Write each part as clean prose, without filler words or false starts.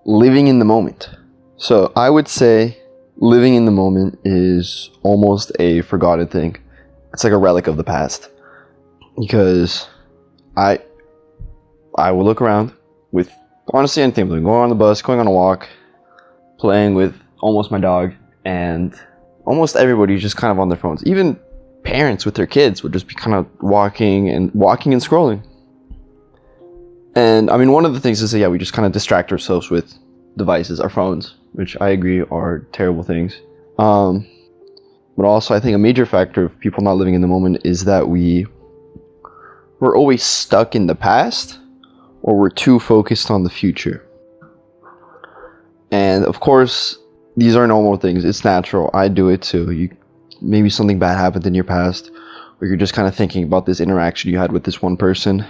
living in the moment. So I would say living in the moment is almost a forgotten thing. It's like a relic of the past. Because I will look around with honestly anything. Like going on the bus, going on a walk, playing with almost my dog, and almost everybody's just kind of on their phones. Even parents with their kids would just be kind of walking and scrolling. And I mean, one of the things is that, we just kind of distract ourselves with devices, our phones, which I agree are terrible things. But also I think a major factor of people not living in the moment is that we're always stuck in the past, or we're too focused on the future. And of course, these are normal things. It's natural. I do it too. Maybe something bad happened in your past, or you're just kind of thinking about this interaction you had with this one person.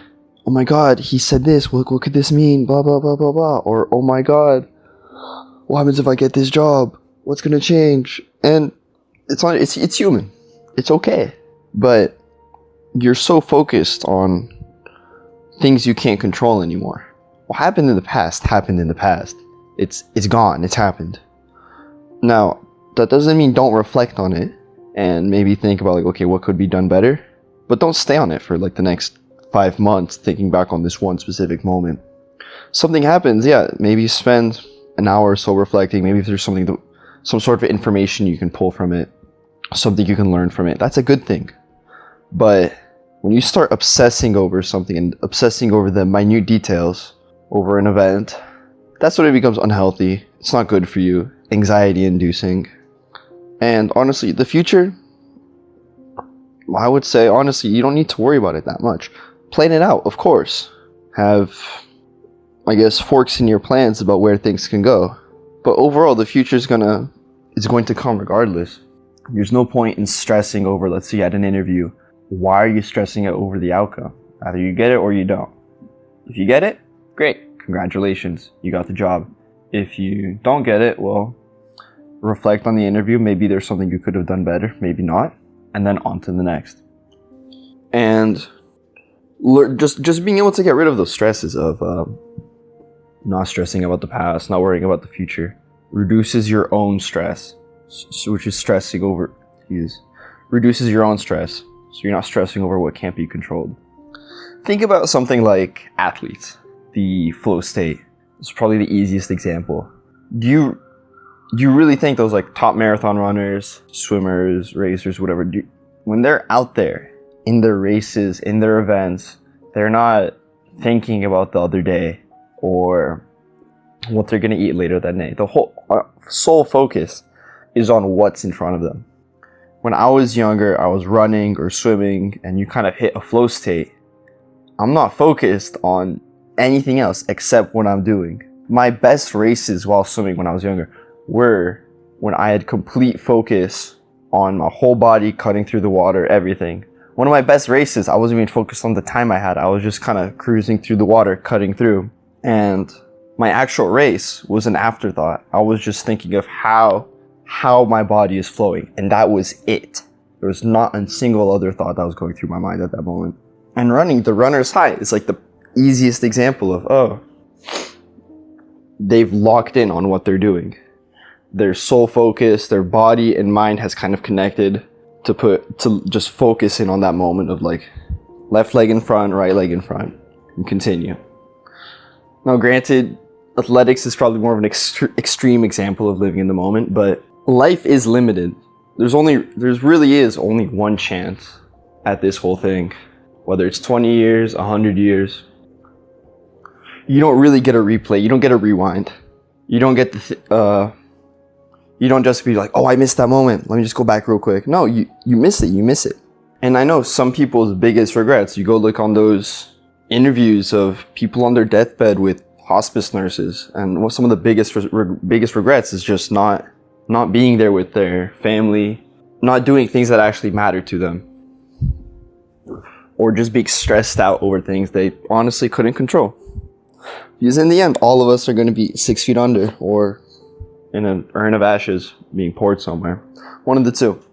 Oh my God, he said this. What could this mean? Blah, blah, blah, blah, blah. Or, oh my God, what happens if I get this job? What's going to change? And it's human. It's okay. But you're so focused on things you can't control anymore. What happened in the past happened in the past. It's gone. It's happened. Now, that doesn't mean don't reflect on it and maybe think about like, okay, what could be done better? But don't stay on it for like the next 5 months thinking back on this one specific moment. Something happens, maybe spend an hour or so reflecting. Maybe if there's some sort of information you can pull from it, something you can learn from it, that's a good thing. But when you start obsessing over something and obsessing over the minute details over an event, that's when it becomes unhealthy. It's not good for you, anxiety inducing. And honestly, the future, I would say honestly, you don't need to worry about it that much. Plan it out, of course. Have, I guess, forks in your plans about where things can go. But overall, the future is going to come regardless. There's no point in stressing over, let's say, at an interview. Why are you stressing out over the outcome? Either you get it or you don't. If you get it, great. Congratulations. You got the job. If you don't get it, well, reflect on the interview. Maybe there's something you could have done better. Maybe not. And then on to the next. And just being able to get rid of those stresses of not stressing about the past, not worrying about the future, reduces your own stress, which is reduces your own stress, so you're not stressing over what can't be controlled. Think about something like athletes. The flow state is probably the easiest example. Do you really think those like top marathon runners, swimmers, racers, whatever, when they're out there in their races, in their events, they're not thinking about the other day or what they're going to eat later that day? The whole sole focus is on what's in front of them. When I was younger, I was running or swimming and you kind of hit a flow state. I'm not focused on anything else except what I'm doing. My best races while swimming when I was younger were when I had complete focus on my whole body, cutting through the water, everything. One of my best races, I wasn't even focused on the time I had. I was just kind of cruising through the water, cutting through. And my actual race was an afterthought. I was just thinking of how my body is flowing. And that was it. There was not a single other thought that was going through my mind at that moment. And running, the runner's high is like the easiest example of, they've locked in on what they're doing. Their sole focus, their body and mind has kind of connected to just focus in on that moment of like left leg in front, right leg in front, and continue. Now granted, athletics is probably more of an extreme example of living in the moment, but life is limited. There really is only one chance at this whole thing. Whether it's 20 years, 100 years, you don't really get a replay. You don't get a rewind. You don't get you don't just be like, oh, I missed that moment. Let me just go back real quick. No, you miss it. You miss it. And I know some people's biggest regrets. You go look on those interviews of people on their deathbed with hospice nurses, and some of the biggest regrets is just not being there with their family, not doing things that actually matter to them, or just being stressed out over things they honestly couldn't control. Because in the end, all of us are going to be 6 feet under or in an urn of ashes being poured somewhere. One of the two.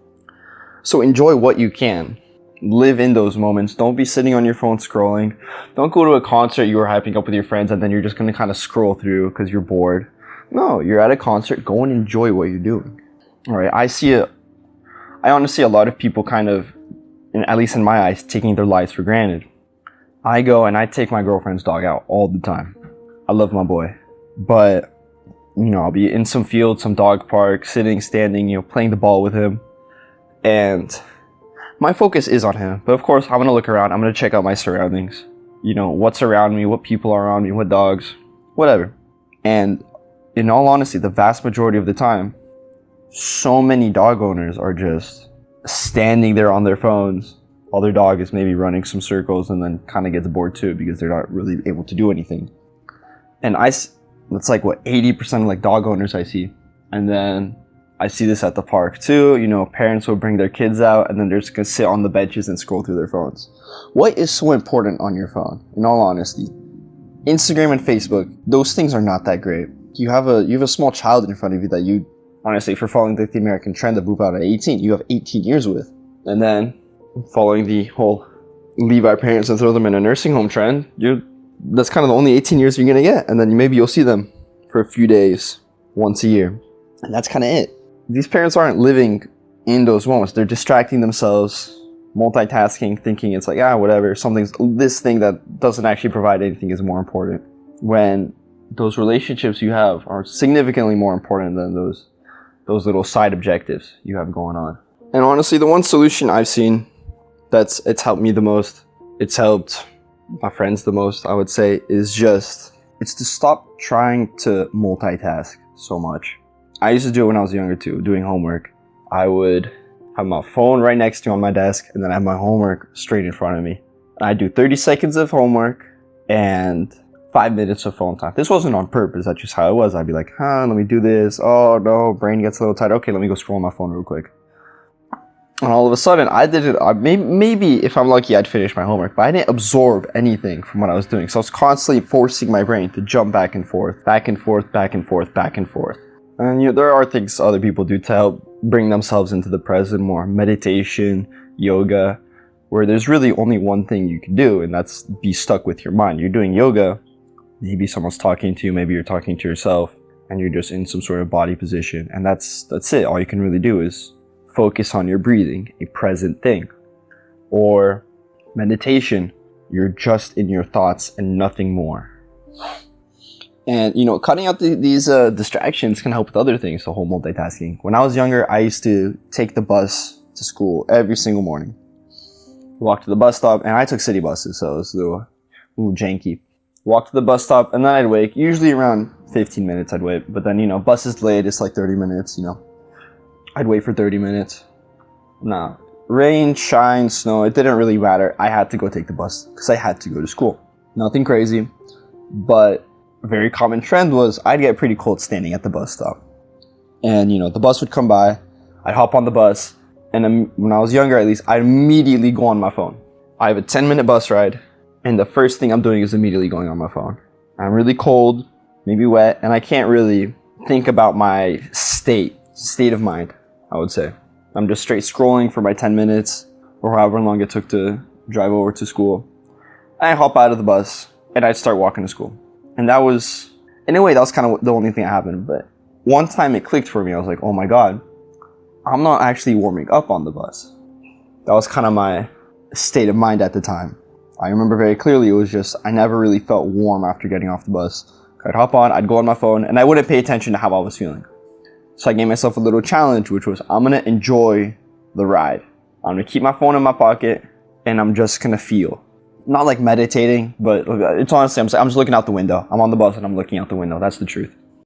So enjoy what you can. live in those moments. Don't be sitting on your phone scrolling. Don't go to a concert you were hyping up with your friends and then you're just going to kind of scroll through because you're bored. No, you're at a concert. Go and enjoy what you're doing. All right. I honestly see a lot of people kind of, at least in my eyes, taking their lives for granted. I go and I take my girlfriend's dog out all the time. I love my boy. But, I'll be in some field, some dog park, sitting, standing, playing the ball with him. And my focus is on him. But of course, I'm going to look around. I'm going to check out my surroundings. What's around me, what people are around me, what dogs, whatever. And in all honesty, the vast majority of the time, so many dog owners are just standing there on their phones while their dog is maybe running some circles and then kind of gets bored too because they're not really able to do anything. And that's like what 80% of like dog owners I see. And then I see this at the park too. Parents will bring their kids out and then they're just gonna sit on the benches and scroll through their phones. What is so important on your phone? In all honesty, Instagram and Facebook, those things are not that great. You have a small child in front of you that you, honestly, for following the American trend of move out at 18, you have 18 years with. And then following the whole leave our parents and throw them in a nursing home trend, that's kind of the only 18 years you're gonna get. And then maybe you'll see them for a few days, once a year. And that's kind of it. These parents aren't living in those moments. They're distracting themselves, multitasking, thinking it's like, whatever, this thing that doesn't actually provide anything is more important. When those relationships you have are significantly more important than those little side objectives you have going on. And honestly, the one solution I've seen it's helped me the most, it's helped my friends the most, I would say, it's to stop trying to multitask so much. I used to do it when I was younger too, doing homework. I would have my phone right next to me on my desk and then I have my homework straight in front of me. I'd do 30 seconds of homework and 5 minutes of phone time. This wasn't on purpose, that's just how it was. I'd be like, let me do this. Oh no, brain gets a little tired. Okay, let me go scroll on my phone real quick. And all of a sudden, I did it. Maybe if I'm lucky, I'd finish my homework, but I didn't absorb anything from what I was doing. So I was constantly forcing my brain to jump back and forth, back and forth, back and forth, back and forth. And there are things other people do to help bring themselves into the present more. Meditation, yoga, where there's really only one thing you can do, and that's be stuck with your mind. You're doing yoga, maybe someone's talking to you, maybe you're talking to yourself, and you're just in some sort of body position. And that's it. All you can really do is focus on your breathing, a present thing. Or meditation, you're just in your thoughts and nothing more. And, cutting out these distractions can help with other things, the whole multitasking. When I was younger, I used to take the bus to school every single morning. Walk to the bus stop, and I took city buses, so it was a little janky. Walk to the bus stop, and then I'd wait. Usually around 15 minutes I'd wait. But then, bus is delayed, it's like 30 minutes, I'd wait for 30 minutes. Nah. Rain, shine, snow, it didn't really matter. I had to go take the bus because I had to go to school. Nothing crazy, but a very common trend was I'd get pretty cold standing at the bus stop. And, the bus would come by, I'd hop on the bus, and then when I was younger at least, I'd immediately go on my phone. I have a 10-minute bus ride, and the first thing I'm doing is immediately going on my phone. I'm really cold, maybe wet, and I can't really think about my state of mind, I would say. I'm just straight scrolling for my 10 minutes or however long it took to drive over to school. I hop out of the bus and I'd start walking to school. And that was, in a way, that was kind of the only thing that happened. But one time it clicked for me. I was like, oh my God, I'm not actually warming up on the bus. That was kind of my state of mind at the time. I remember very clearly, it was just, I never really felt warm after getting off the bus. I'd hop on, I'd go on my phone, and I wouldn't pay attention to how I was feeling. So I gave myself a little challenge, which was I'm going to enjoy the ride. I'm going to keep my phone in my pocket, and I'm just going to feel. Not like meditating, but it's honestly, I'm just looking out the window. I'm on the bus, and I'm looking out the window. That's the truth.